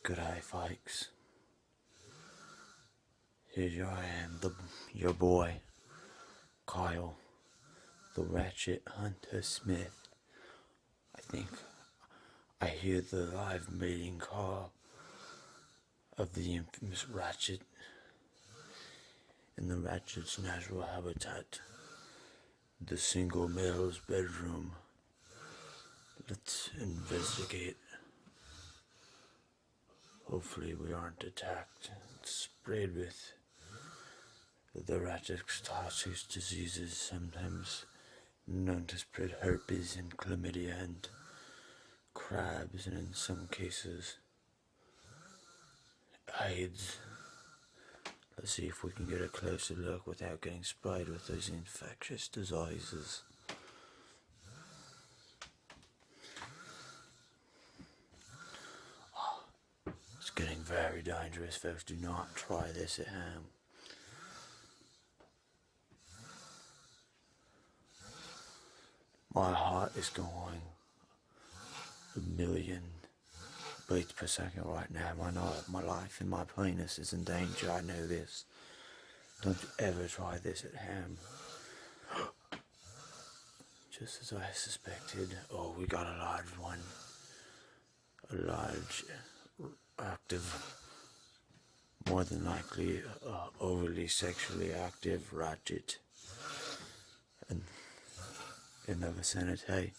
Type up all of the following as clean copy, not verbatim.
G'day folks, here I am, your boy, Kyle, the Ratchet Hunter Smith. I think I hear the live mating call of the infamous Ratchet in the Ratchet's natural habitat, the single male's bedroom. Let's investigate. Hopefully we aren't attacked and sprayed with the Ratchet's toxic diseases, sometimes known to spread herpes and chlamydia and crabs, and in some cases AIDS. Let's see if we can get a closer look without getting sprayed with those infectious diseases. It's getting very dangerous, folks. Do not try this at home. My heart is going a million beats per second right now. My life and my penis is in danger. I know this. Don't you ever try this at home. Just as I suspected. Oh, we got a large one. A large, active, more than likely overly sexually active Ratchet in the vicinity.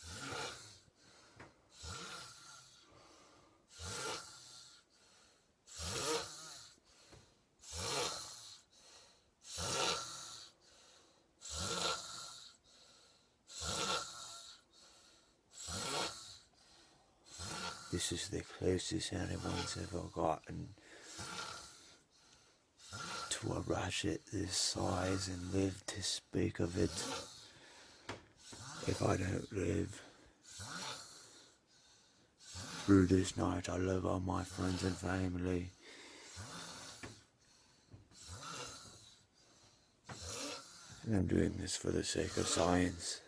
This is the closest anyone's ever gotten to a Ratchet this size and live to speak of it. If I don't live through this night, I love all my friends and family. And I'm doing this for the sake of science.